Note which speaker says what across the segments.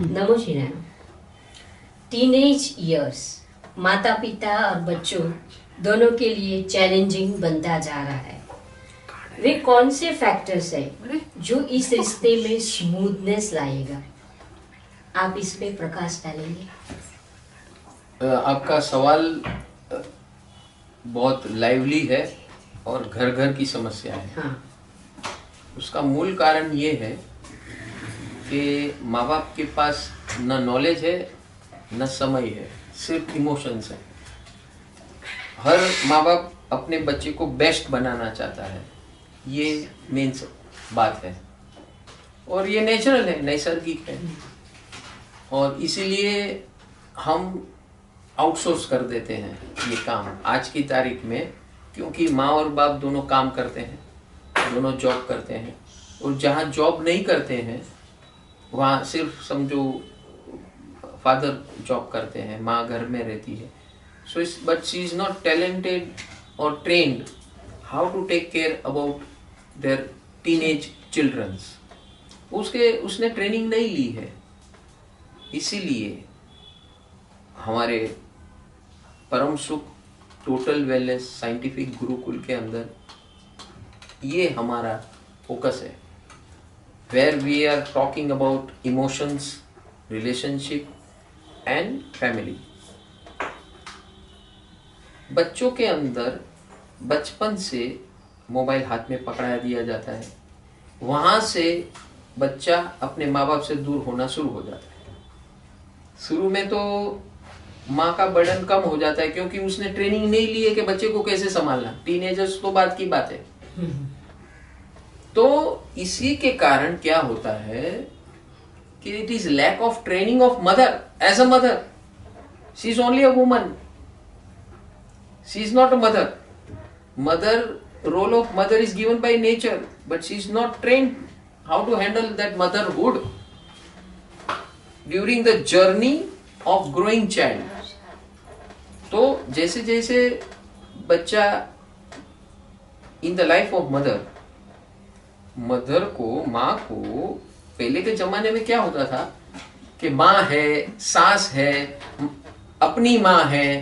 Speaker 1: नमो शिवाय। Teenage years माता पिता और बच्चों दोनों के लिए चैलेंजिंग बनता जा रहा है। वे कौन से फैक्टर्स है जो इस रिश्ते में स्मूथनेस लाएगा? आप इस पे प्रकाश डालेंगे?
Speaker 2: आपका सवाल बहुत लाइवली है और घर घर की समस्या है।
Speaker 1: हाँ।
Speaker 2: उसका मूल कारण ये है कि माँ बाप के पास न नॉलेज है न समय है, सिर्फ इमोशंस है। हर माँ बाप अपने बच्चे को बेस्ट बनाना चाहता है, ये मेन बात है और ये नेचुरल है, नैसर्गिक है। और इसीलिए हम आउटसोर्स कर देते हैं ये काम आज की तारीख में, क्योंकि माँ और बाप दोनों काम करते हैं, दोनों जॉब करते हैं। और जहाँ जॉब नहीं करते हैं वहाँ सिर्फ समझो फादर जॉब करते हैं, माँ घर में रहती है। So but she is not talented और trained how to take care about their teenage childrens. उसने ट्रेनिंग नहीं ली है। इसीलिए हमारे परम Sukh total wellness scientific Gurukul के अंदर ये हमारा फोकस है, where we are talking about emotions, relationship and family. बच्चों के अंदर बचपन से मोबाइल हाथ में पकड़ा दिया जाता है, वहां से बच्चा अपने माँ बाप से दूर होना शुरू हो जाता है। शुरू में तो माँ का बर्डन कम हो जाता है क्योंकि उसने ट्रेनिंग नहीं ली है कि बच्चे को कैसे संभालना। टीनेजर्स तो बात की बात है। तो इसी के कारण क्या होता है कि it is lack of training of mother as a mother. She is only a woman, she is not a mother. Mother, role of mother is given by nature, but she is not trained how to handle that motherhood during the journey of growing child. तो जैसे जैसे बच्चा in the life of mother को, माँ को, पहले के जमाने में क्या होता था कि माँ है, सास है, अपनी माँ है,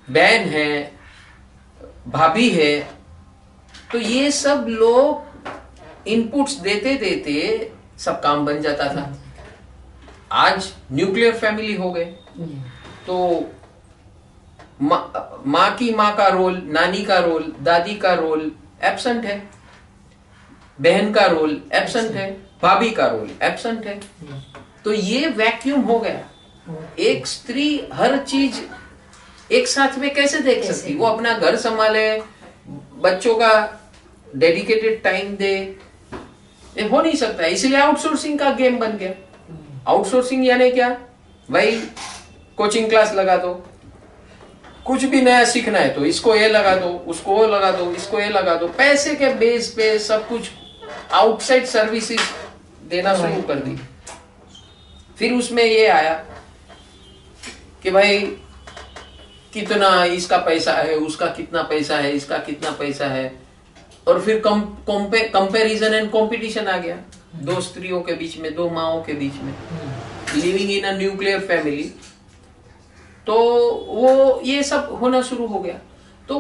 Speaker 2: बहन है, भाभी है। तो ये सब लोग इनपुट्स देते देते सब काम बन जाता था। आज न्यूक्लियर फैमिली हो गए तो माँ की माँ का रोल, नानी का रोल, दादी का रोल एब्सेंट है, बहन का रोल एब्सेंट है, भाभी का रोल एब्सेंट है। तो ये वैक्यूम हो गया। एक स्त्री हर चीज एक साथ में कैसे देख सकती? वो अपना घर संभाले, बच्चों का डेडिकेटेड टाइम दे, ये हो नहीं सकता। इसलिए आउटसोर्सिंग का गेम बन गया। आउटसोर्सिंग यानी क्या? भाई कोचिंग क्लास लगा दो, कुछ भी नया सीखना है तो इसको ये लगा दो, उसको वो लगा दो, इसको ये लगा दो। पैसे के बेस पे सब कुछ आउटसाइड सर्विसेज देना शुरू कर दी। फिर उसमें ये आया कि भाई कितना इसका पैसा है, उसका कितना पैसा है, इसका कितना पैसा है। और फिर कंपैरिजन एंड कंपटीशन आ गया दो स्त्रियों के बीच में, दो माओं के बीच में, living in a nuclear family. तो वो ये सब होना शुरू हो गया। तो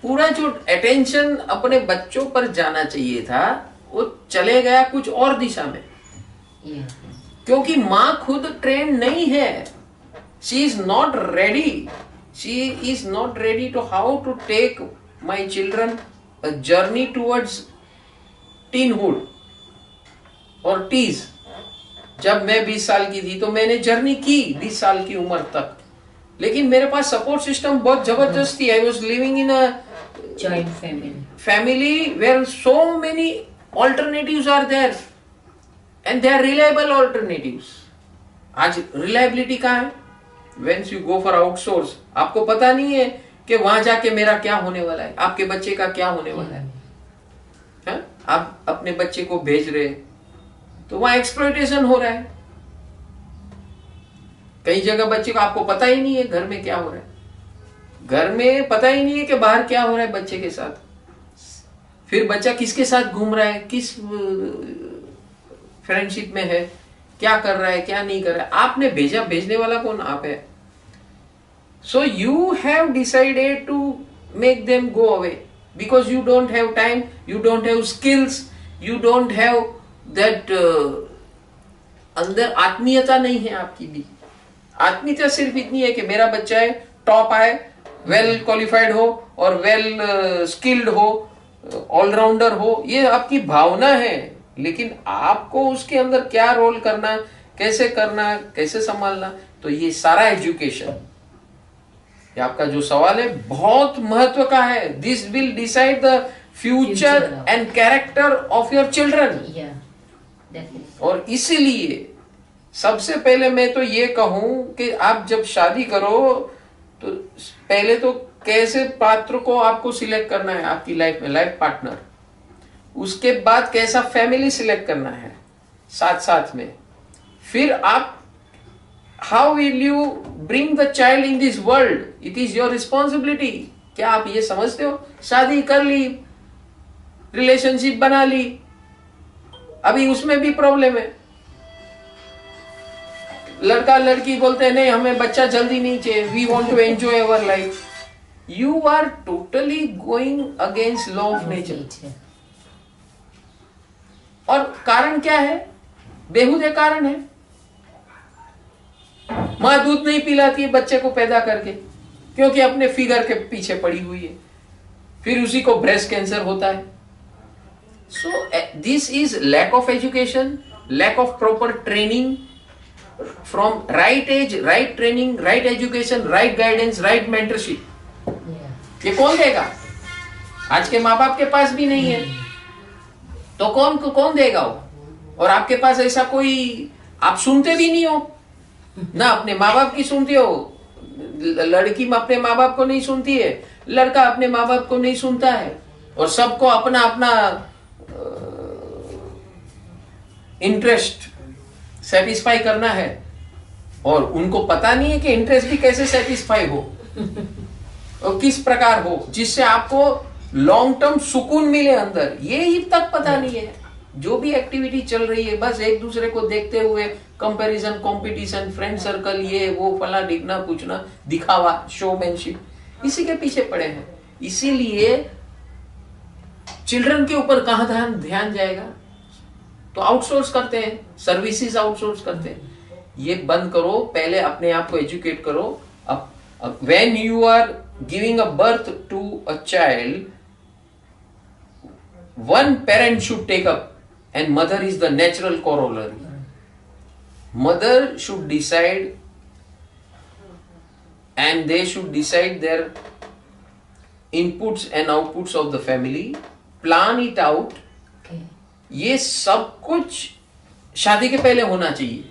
Speaker 2: पूरा जो अटेंशन अपने बच्चों पर जाना चाहिए था वो चले गया कुछ और दिशा में, क्योंकि माँ खुद ट्रेन नहीं है। She is not ready, she is not ready to how to take my children a journey towards teenhood और टीज। जब मैं 20 साल की थी तो मैंने जर्नी की 20 साल की उम्र तक, लेकिन मेरे पास सपोर्ट सिस्टम बहुत जबरदस्त थी। I was living in a
Speaker 1: joint
Speaker 2: family where so many alternatives are there and they are reliable alternatives. आज रिलायबिलिटी कहाँ है? Once you go for outsource, आपको पता नहीं है कि वहां जाके मेरा क्या होने वाला है, आपके बच्चे का क्या होने वाला है। आप अपने बच्चे को भेज रहे तो वहां एक्सप्लॉयटेशन हो रहा है। कई जगह बच्चे को आपको पता ही नहीं है घर में क्या हो रहा है, घर में पता ही नहीं है कि बाहर क्या हो रहा है बच्चे के साथ। फिर बच्चा किसके साथ घूम रहा है, किस फ्रेंडशिप में है, क्या कर रहा है क्या नहीं कर रहा है, आपने भेजा, भेजने वाला कौन? आप है। So you have decided to make them go away because you don't have time, you don't have skills, you don't have that, अंदर आत्मीयता नहीं है आपकी भी। आत्मीयता सिर्फ इतनी है कि मेरा बच्चा है, टॉप आए, वेल क्वालिफाइड हो और वेल स्किल्ड हो, ऑलराउंडर हो, ये आपकी भावना है। लेकिन आपको उसके अंदर क्या रोल करना, कैसे करना, कैसे संभालना, तो ये सारा एजुकेशन, ये आपका जो सवाल है बहुत महत्व का है। This will decide the future and character of your children. और इसीलिए सबसे पहले मैं तो ये कहूं कि आप जब शादी करो तो पहले तो कैसे पात्र को आपको सिलेक्ट करना है आपकी लाइफ में, लाइफ पार्टनर, उसके बाद कैसा फैमिली सिलेक्ट करना है साथ साथ में, फिर आप how will you bring the child in this world, it is your responsibility. क्या आप ये समझते हो? शादी कर ली, रिलेशनशिप बना ली, अभी उसमें भी प्रॉब्लम है। लड़का लड़की बोलते हैं नहीं हमें बच्चा जल्दी नहीं चाहिए, we want to enjoy our life. You are totally going against law of nature. और कारण क्या है? बेहुदे कारण है। मां दूध नहीं पिलाती है बच्चे को पैदा करके, क्योंकि अपने फिगर के पीछे पड़ी हुई है, फिर उसी को ब्रेस्ट कैंसर होता है। So this is lack of education, lack of proper training, from right age, right training, right education, right guidance, right mentorship. ये कौन देगा? आज के माँ बाप के पास भी नहीं है तो कौन देगा वो? और आपके पास ऐसा कोई, आप सुनते भी नहीं हो ना, अपने माँ बाप की सुनती हो, लड़की अपने माँ बाप को नहीं सुनती है, लड़का अपने माँ बाप को नहीं सुनता है, और सबको अपना अपना इंटरेस्ट सेटिस्फाई करना है, और उनको पता नहीं है कि इंटरेस्ट भी कैसे सेटिस्फाई हो और किस प्रकार हो जिससे आपको लॉन्ग टर्म सुकून मिले अंदर, ये ही तक पता नहीं है। जो भी एक्टिविटी चल रही है बस एक दूसरे को देखते हुए कंपैरिजन, कंपटीशन, फ्रेंड सर्कल, ये वो फला ढिकना पूछना, दिखावा, शोमैनशिप, इसी के पीछे पड़े हैं। इसीलिए चिल्ड्रन के ऊपर कहां ध्यान जाएगा? तो आउटसोर्स करते हैं, सर्विसेज आउटसोर्स करते हैं। ये बंद करो, पहले अपने आप को एजुकेट करो। अब when you are giving a birth to a child, one parent should take up, and mother is the natural corollary. Mother should decide, and they should decide their inputs and outputs of the family, plan it out. Okay. ये सब कुछ शादी के पहले होना चाहिए।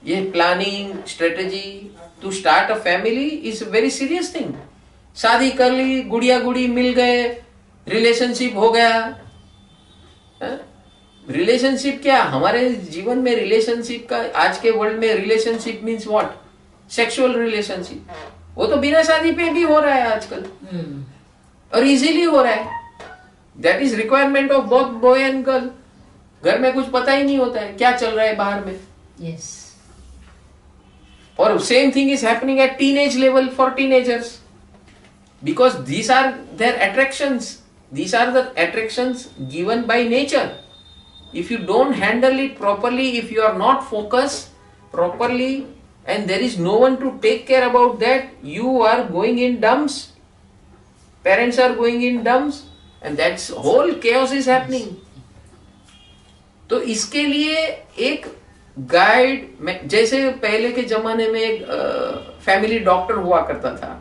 Speaker 2: ये planning, strategy to start a family is very serious thing. शादी कर ली, गुड़िया गुड़ी मिल गए, रिलेशनशिप हो गया। रिलेशनशिप क्या हमारे जीवन में? रिलेशनशिप का आज के वर्ल्ड में relationship means what? Sexual relationship. वो तो बिना शादी पे भी हो रहा है आजकल, और इजीली हो रहा है। That is requirement of both boy and girl. घर में कुछ पता ही नहीं होता है क्या चल रहा है बाहर में।
Speaker 1: yes.
Speaker 2: और same thing is happening at teenage level for teenagers, because these are their attractions. These are the attractions given by nature. If you don't handle it properly, if you are not focused properly, and there is no one to take care about that, you are going in dumps. Parents are going in dumps, and that's whole chaos is happening. तो इसके लिए एक guide, जैसे पहले के जमाने में एक फैमिली डॉक्टर हुआ करता था,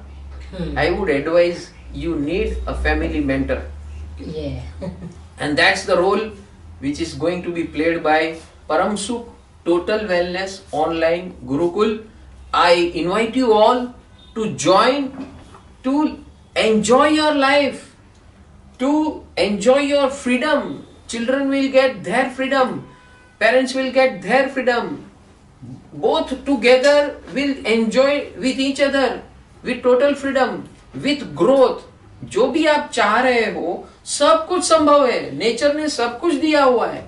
Speaker 2: I would advise you need a family mentor.
Speaker 1: Yeah.
Speaker 2: And that's the role which is going to be played by Param Sukh Total Wellness Online Gurukul. I invite you all to join, to enjoy your life, to enjoy your freedom. Children will get their freedom. Parents will get their freedom. Both together will enjoy with each other. With total freedom, with growth. जो भी आप चाह रहे हो सब कुछ संभव है, नेचर ने सब कुछ दिया हुआ है।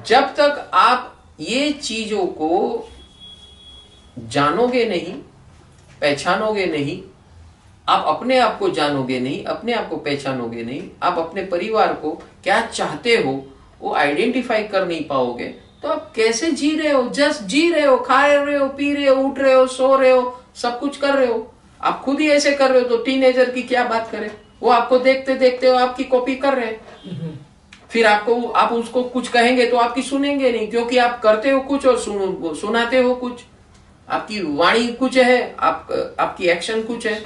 Speaker 2: जब तक आप ये चीजों को जानोगे नहीं, पहचानोगे नहीं, आप अपने आप को जानोगे नहीं, अपने आप को पहचानोगे नहीं, आप अपने परिवार को क्या चाहते हो वो आइडेंटिफाई कर नहीं पाओगे, तो आप कैसे जी रहे हो? जस्ट जी रहे हो, खा रहे हो, पी रहे हो, उठ रहे हो, सो रहे हो, सब कुछ कर रहे हो। आप खुद ही ऐसे कर रहे हो तो टीनेजर की क्या बात करें? वो आपको देखते देखते हो आपकी कॉपी कर रहे हैं। फिर आप उसको कुछ कहेंगे तो आपकी सुनेंगे नहीं, क्योंकि आप करते हो कुछ और सुनाते हो कुछ। आपकी वाणी कुछ है, आपकी एक्शन कुछ है,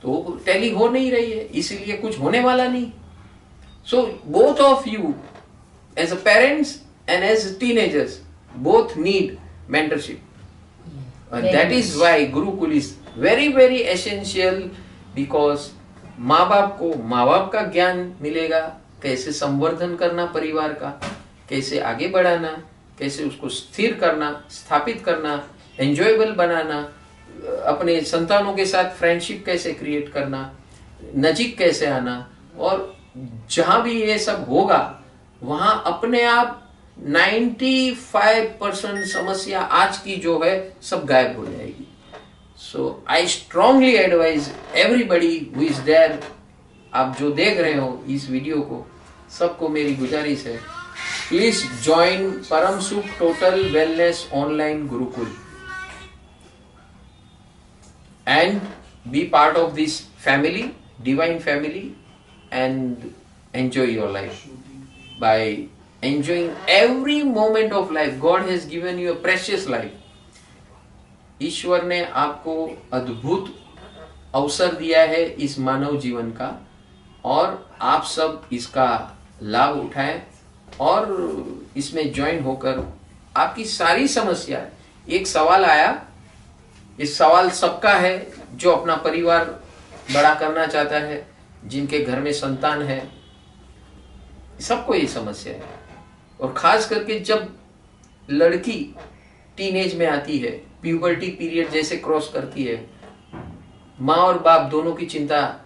Speaker 2: तो टैली हो नहीं रही है, इसीलिए कुछ होने वाला नहीं। So both of you as a parents and as teenagers both need mentorship, and that is why Gurukul is very very essential, because माँ बाप को माँ बाप का ज्ञान मिलेगा, कैसे संवर्धन करना परिवार का, कैसे आगे बढ़ाना, कैसे उसको स्थिर करना, स्थापित करना, एंजॉयबल बनाना, अपने संतानों के साथ फ्रेंडशिप कैसे क्रिएट करना, नजीक कैसे आना, और जहां भी ये सब होगा वहां अपने आप 95% समस्या आज की जो है सब गायब हो जाएगी। So I strongly advise everybody who is there, आप जो देख रहे हो इस वीडियो को, सबको मेरी गुजारिश है, please join Param Sukh total wellness online Gurukul and be part of this family, divine family, and enjoy your life by enjoying every moment of life. God has given you a precious life. ईश्वर ने आपको अद्भुत अवसर दिया है इस मानव जीवन का, और आप सब इसका लाभ उठाएं और इसमें ज्वाइन होकर आपकी सारी समस्या। एक सवाल आया, इस सवाल सबका है जो अपना परिवार बड़ा करना चाहता है, जिनके घर में संतान है, सबको ये समस्या है। और खास करके जब लड़की टीनेज में आती है, प्यूबर्टी पीरियड जैसे क्रॉस करती है, माँ और बाप दोनों की चिंता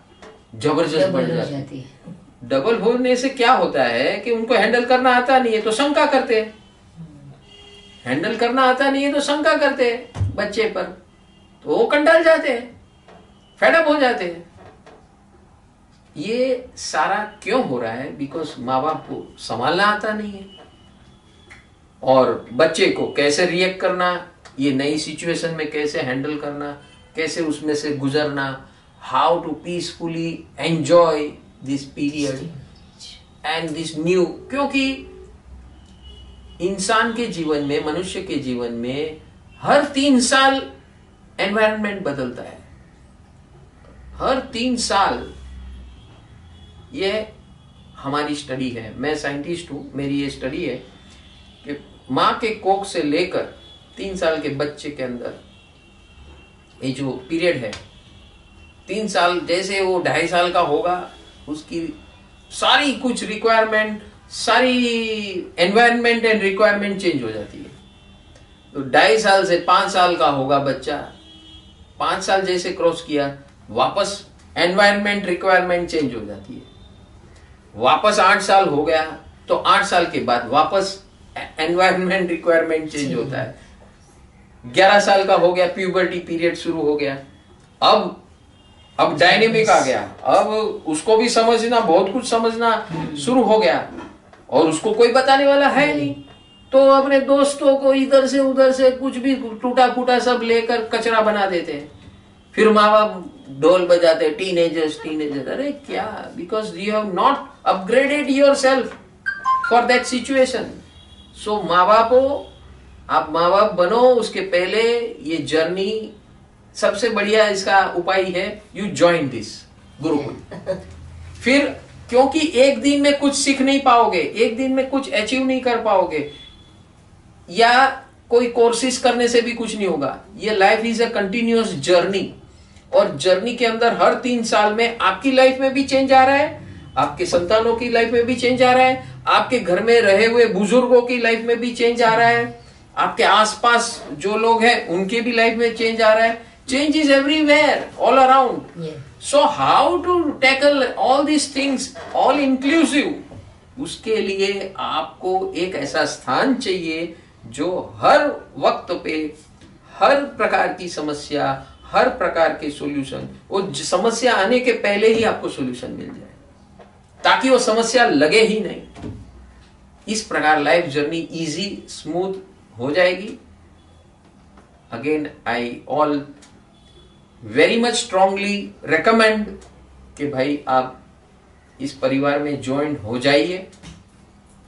Speaker 2: जबरदस्त बढ़ जाती है। डबल होने से क्या होता है कि उनको हैंडल करना आता नहीं है तो शंका करते हैं, हैंडल करना आता नहीं है तो शंका करते हैं बच्चे पर, तो वो कंटाल जाते हैं, फेडअप हो जाते हैं। ये सारा क्यों हो रहा है? बिकॉज माँ बाप को संभालना आता नहीं है, और बच्चे को कैसे रिएक्ट करना, ये नई सिचुएशन में कैसे हैंडल करना, कैसे उसमें से गुजरना, how to peacefully enjoy this period and this new. क्योंकि इंसान के जीवन में, मनुष्य के जीवन में हर 3 साल एनवायरनमेंट बदलता है, हर 3 साल। ये हमारी स्टडी है, मैं साइंटिस्ट हूं, मेरी ये स्टडी है कि माँ के कोख से लेकर 3 साल के बच्चे के अंदर ये जो पीरियड है, 3 साल, जैसे वो 2.5 साल का होगा, उसकी सारी कुछ रिक्वायरमेंट, सारी एनवायरनमेंट एंड रिक्वायरमेंट चेंज हो जाती है। तो 2.5 साल से 5 साल का होगा बच्चा, 5 साल जैसे क्रॉस किया, वापस एनवायरनमेंट रिक्वायरमेंट चेंज हो जाती है। वापस 8 साल हो गया तो 8 साल के बाद वापस एनवायरनमेंट रिक्वायरमेंट चेंज होता है। 11 साल का हो गया, प्यूबर्टी पीरियड शुरू हो गया, अब डायनेमिक आ गया, अब उसको भी समझना, बहुत कुछ समझना शुरू हो गया, और उसको कोई बताने वाला है नहीं, तो अपने दोस्तों को इधर से उधर से कुछ भी टूटा फूटा सब लेकर कचरा बना देते हैं। फिर माँ बाप ढोल बजाते, टीनेजर्स। अरे क्या? Because you have not upgraded yourself for that situation. So माँ बाप हो, आप माँ बाप बनो, उसके पहले ये जर्नी, सबसे बढ़िया इसका उपाय है यू ज्वाइन दिस गुरुकुल। फिर क्योंकि एक दिन में कुछ सीख नहीं पाओगे, एक दिन में कुछ अचीव नहीं कर पाओगे, या कोई कोर्सेज करने से भी कुछ नहीं होगा। ये life is a continuous journey, और जर्नी के अंदर हर 3 साल में आपकी लाइफ में भी चेंज आ रहा है, आपके संतानों की लाइफ में भी चेंज आ रहा है, आपके घर में रहे हुए बुजुर्गों की लाइफ में भी चेंज आ रहा है, आपके आसपास जो लोग हैं उनके भी लाइफ में चेंज आ रहा है। Change is everywhere, all around. So how to tackle all these things, all inclusive, उसके लिए आपको एक ऐसा स्थान चाहिए जो हर वक्त पे हर प्रकार की समस्या, हर प्रकार के सॉल्यूशन, वो समस्या आने के पहले ही आपको सॉल्यूशन मिल जाए, ताकि वो समस्या लगे ही नहीं। इस प्रकार लाइफ जर्नी इजी स्मूथ हो जाएगी। Again I all very much strongly recommend कि भाई आप इस परिवार में ज्वाइन हो जाइए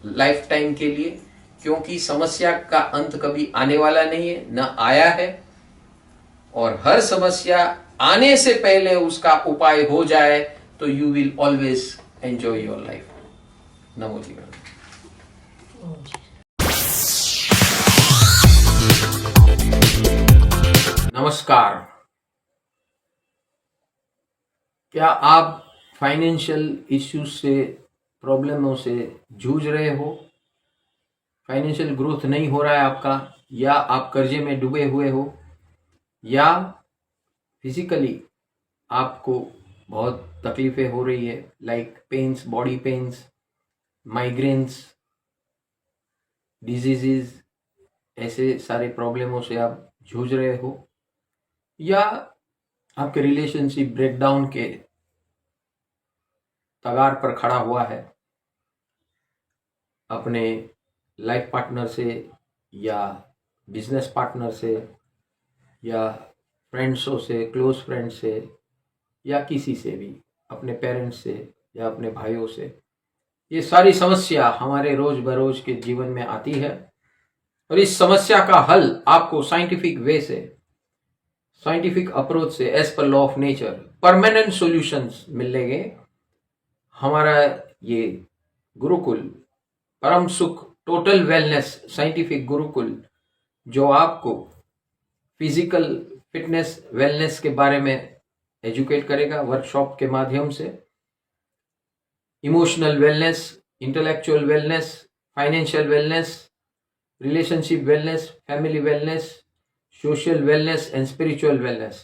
Speaker 2: लाइफ टाइम के लिए, क्योंकि समस्या का अंत कभी आने वाला नहीं है, न आया है। और हर समस्या आने से पहले उसका उपाय हो जाए तो you will always enjoy your life. नमो जी। नमस्कार। क्या आप फाइनेंशियल इश्यूज से, प्रॉब्लमों से जूझ रहे हो? फाइनेंशियल ग्रोथ नहीं हो रहा है आपका, या आप कर्जे में डूबे हुए हो, या फिजिकली आपको बहुत तकलीफें हो रही है, like pains, body pains, migraines, diseases, ऐसे सारे प्रॉब्लमों से आप जूझ रहे हो, या आपके रिलेशनशिप ब्रेकडाउन के कगार पर खड़ा हुआ है अपने लाइफ पार्टनर से, या बिजनेस पार्टनर से, या फ्रेंड्सों से, क्लोज फ्रेंड से, या किसी से भी, अपने पेरेंट्स से या अपने भाइयों से। ये सारी समस्या हमारे रोज बरोज के जीवन में आती है, और इस समस्या का हल आपको साइंटिफिक वे से, साइंटिफिक अप्रोच से, as per law of nature, permanent solutions मिलेंगे। हमारा ये गुरुकुल परम Sukh total wellness scientific Gurukul, जो आपको फिजिकल फिटनेस वेलनेस के बारे में एजुकेट करेगा वर्कशॉप के माध्यम से, emotional wellness, intellectual wellness, financial wellness, relationship wellness, family wellness, social wellness and spiritual wellness.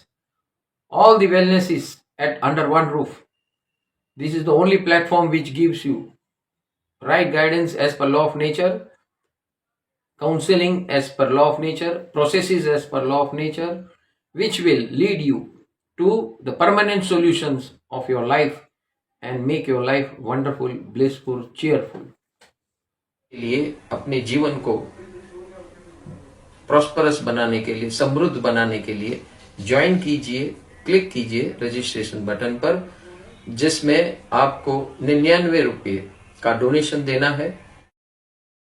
Speaker 2: All the wellness is under one roof. This is the only platform which gives you right guidance as per law of nature, counseling as per law of nature, processes as per law of nature, which will lead you to the permanent solutions of your life and make your life wonderful, blissful, cheerful. लिए अपने जीवन को prosperous बनाने के लिए, समृद्ध बनाने के लिए ज्वाइन कीजिए, क्लिक कीजिए रजिस्ट्रेशन बटन पर, जिसमें आपको 99 रुपये का डोनेशन देना है